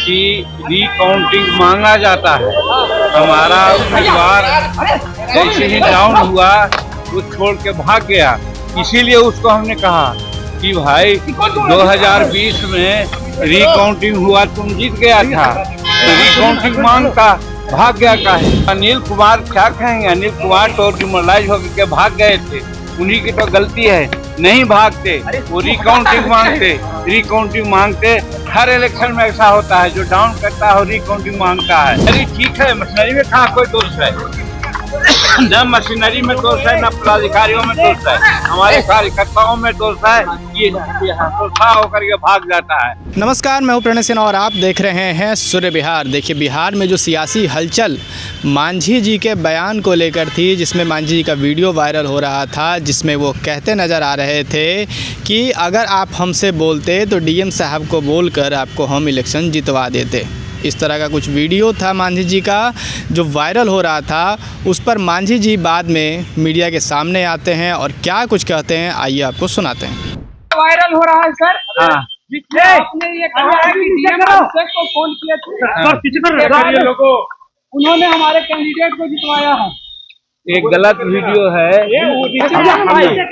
कि रिकाउंटिंग मांगा जाता है। हमारा उम्मीदवार जैसे ही डाउन हुआ वो छोड़ के भाग गया, इसीलिए उसको हमने कहा कि भाई 2020 में रिकाउंटिंग हुआ, तुम जीत गया था, तो रिकाउंटिंग मांगता, भाग गया का है। अनिल कुमार क्या कहेंगे? अनिल कुमार तो डिमोरलाइज होकर के भाग गए थे, उन्हीं की तो गलती है, नहीं भागते, वो रिकाउंटिंग मांगते, रिकाउंटिंग मांगते। हर इलेक्शन में ऐसा होता है, जो डाउन करता है रिकाउंटिंग मांगता है। अरे ठीक है, मशीनरी में कहाँ कोई दोष है? न मशीनरी में दोष है, न पदाधिकारियों में दोष है, हमारे कार्यकर्ताओं में दोष है। ये संस्था होकर के भाग जाता है। नमस्कार, मैं हूं प्रणय सिन्हा और आप देख रहे हैं सूर्य बिहार। देखिए, बिहार में जो सियासी हलचल मांझी जी के बयान को लेकर थी, जिसमें मांझी जी का वीडियो वायरल हो रहा था, जिसमें वो कहते नज़र आ रहे थे कि अगर आप हमसे बोलते तो डीएम साहब को बोलकर आपको हम इलेक्शन जितवा देते। इस तरह का कुछ वीडियो था मांझी जी का जो वायरल हो रहा था। उस पर मांझी जी बाद में मीडिया के सामने आते हैं और क्या कुछ कहते हैं, आइए आपको सुनाते हैं। वायरल हो रहा है सर। हाँ, जिसमें आपने ये कहा है कि डीएम अभिषेक को फोन किया था, लोगों उन्होंने हमारे कैंडिडेट को जितवाया है। एक गलत वीडियो है।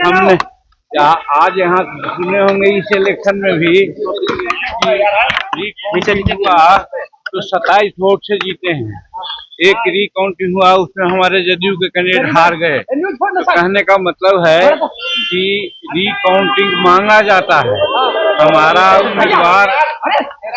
हमने आज यहाँ सुने होंगे इस इलेक्शन में भी हुआ तो 27 वोट से जीते हैं। एक रिकाउंटिंग हुआ, उसमें हमारे जदयू के कैंडिडेट हार गए। तो कहने का मतलब है कि रिकाउंटिंग मांगा जाता है। हमारा उम्मीदवार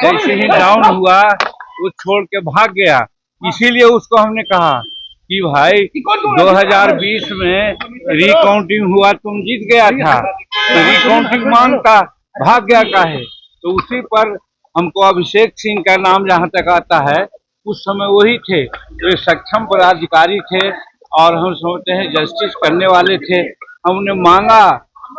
जैसे ही डाउन हुआ वो छोड़ के भाग गया, इसीलिए उसको हमने कहा कि भाई 2020 में रिकाउंटिंग हुआ, तुम जीत गया था, तो रिकाउंटिंग मांगता, भाग गया का है। तो उसी पर हमको अभिषेक सिंह का नाम जहाँ तक आता है, उस समय वही थे जो सक्षम पदाधिकारी थे और हम समझते हैं जस्टिस करने वाले थे। हमने मांगा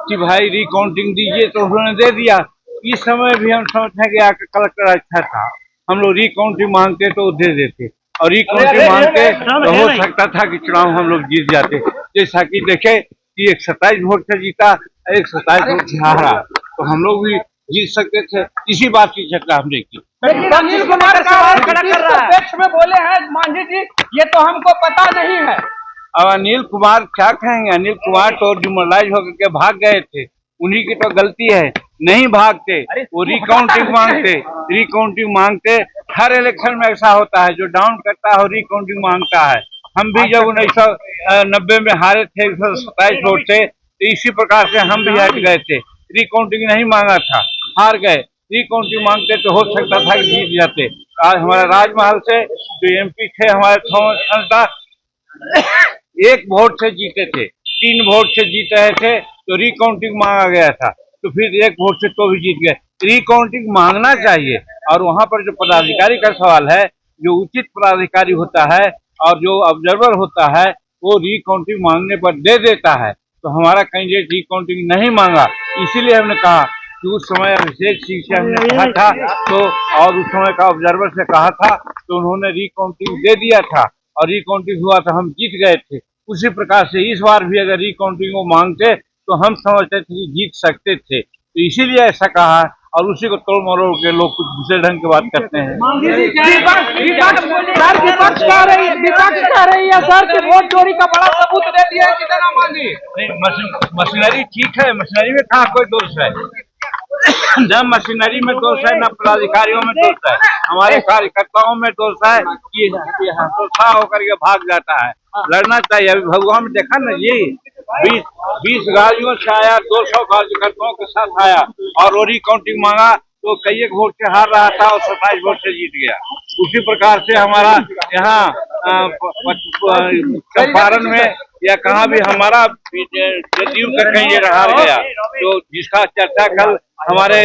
कि भाई रिकाउंटिंग दीजिए, तो उन्होंने दे दिया। इस समय भी हम समझते हैं कि आकर कलेक्टर अच्छा था, हम लोग रिकाउंटिंग मांगते तो दे देते, और रिकाउंटिंग मांगते तो हो सकता था कि चुनाव हम लोग जीत जाते। जैसा कि देखे कि एक 27 वोट से जीता, एक 27 वोट से हारा, तो हम लोग भी जीत सकते थे। इसी बात की चर्चा हमने की। अनिल कुमार का में बोले हैं मांझी जी, ये तो हमको पता नहीं है। अब अनिल कुमार क्या कहेंगे? अनिल कुमार तो डिमोरलाइज होकर के भाग गए थे, उन्हीं की तो गलती है, नहीं भागते, वो रिकाउंटिंग मांगते, रिकाउंटिंग मांगते। हर इलेक्शन में ऐसा होता है, जो डाउन करता है रिकाउंटिंग मांगता है। हम भी जब 1990 में हारे थे 127 वोट से, तो इसी प्रकार से हम भी हट गए थे, रिकाउंटिंग नहीं मांगा था, हार गए। रिकाउंटिंग मांगते तो हो सकता था कि जीत जाते। आज हमारे राजमहल से जो एमपी थे हमारे एक वोट से जीते थे, 3 वोट से जीत रहे थे, तो रिकाउंटिंग मांगा गया था, तो फिर 1 वोट से तो भी जीत गए। रिकाउंटिंग मांगना चाहिए, और वहां पर जो पदाधिकारी का सवाल है, जो उचित पदाधिकारी होता है और जो ऑब्जर्वर होता है, वो रिकाउंटिंग मांगने पर दे देता है। तो हमारा कैंडिडेट रिकाउंटिंग नहीं मांगा, इसीलिए हमने कहा कि उस समय अभिषेक सिंह से हमने कहा था, तो और उस समय का ऑब्जर्वर से कहा था, तो उन्होंने रिकाउंटिंग दे दिया था और रिकाउंटिंग हुआ तो हम जीत गए थे। उसी प्रकार से इस बार भी अगर रिकाउंटिंग को मांगते तो हम समझते थे कि जीत सकते थे, तो इसीलिए ऐसा कहा, और उसी को तोड़ मरोड़ के लोग कुछ दूसरे ढंग की बात करते हैं। विपक्ष कह रही है सर कि वोट चोरी का बड़ा सबूत दे दिया है जीतन मांझी। मशीनरी ठीक है, मशीनरी में कहाँ कोई दोष है? न मशीनरी में दोष है, न पदाधिकारियों में दोष है, हमारे कार्यकर्ताओं में दोष है। ये संस्था होकर के भाग जाता है। लड़ना चाहिए। अभी भगवान में देखा ना, ये 20 गाड़ियों से आया, 200 कार्यकर्ताओं के साथ आया, और वो रिकाउंटिंग मांगा तो कई एक वोट से हार रहा था और 27 वोट से जीत गया। उसी प्रकार से हमारा यहाँ चंपारण में या कहाँ भी हमारा जदयू का कैंडिडेट हार गया, तो जिसका चर्चा कल हमारे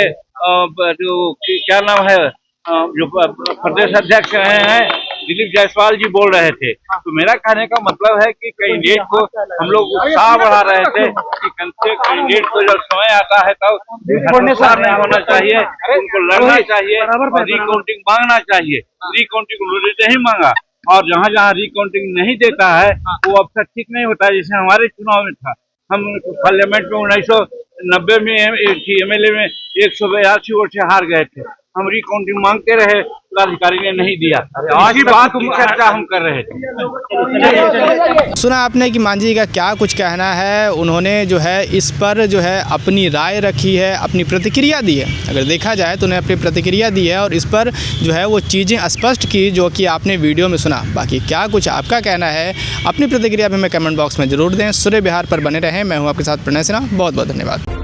जो क्या नाम है, जो प्रदेश अध्यक्ष रहे हैं दिलीप जायसवाल जी बोल रहे थे। तो मेरा कहने का मतलब है कि कैंडिडेट को हम लोग उत्साह बढ़ा रहे थे कि कैंडिडेट को जब समय आता है तब हतोत्साह नहीं होना चाहिए, उनको लड़ना चाहिए और रिकाउंटिंग मांगना चाहिए। रिकाउंटिंग नहीं मांगा, और जहाँ जहाँ रिकाउंटिंग नहीं देता है वो अक्सर ठीक नहीं होता है। जैसे हमारे चुनाव में था, हम पार्लियामेंट में 1990 में एमएलए में 182 वोट से हार गए थे। हम रिकाउंटिंग मांगते रहे, जिलाधिकारी ने नहीं दिया। इसी बात की चर्चा हम कर रहे थे। सुना आपने कि मांझी जी का क्या कुछ कहना है। उन्होंने जो है इस पर जो है अपनी राय रखी है, अपनी प्रतिक्रिया दी है। अगर देखा जाए तो उन्हें अपनी प्रतिक्रिया दी है और इस पर जो है वो चीज़ें स्पष्ट की जो कि आपने वीडियो में सुना। बाकी क्या कुछ आपका कहना है, अपनी प्रतिक्रिया भी हमें कमेंट बॉक्स में ज़रूर दें। सूर्य बिहार पर बने रहें। मैं हूँ आपके साथ प्रणय सिन्हा। बहुत बहुत धन्यवाद।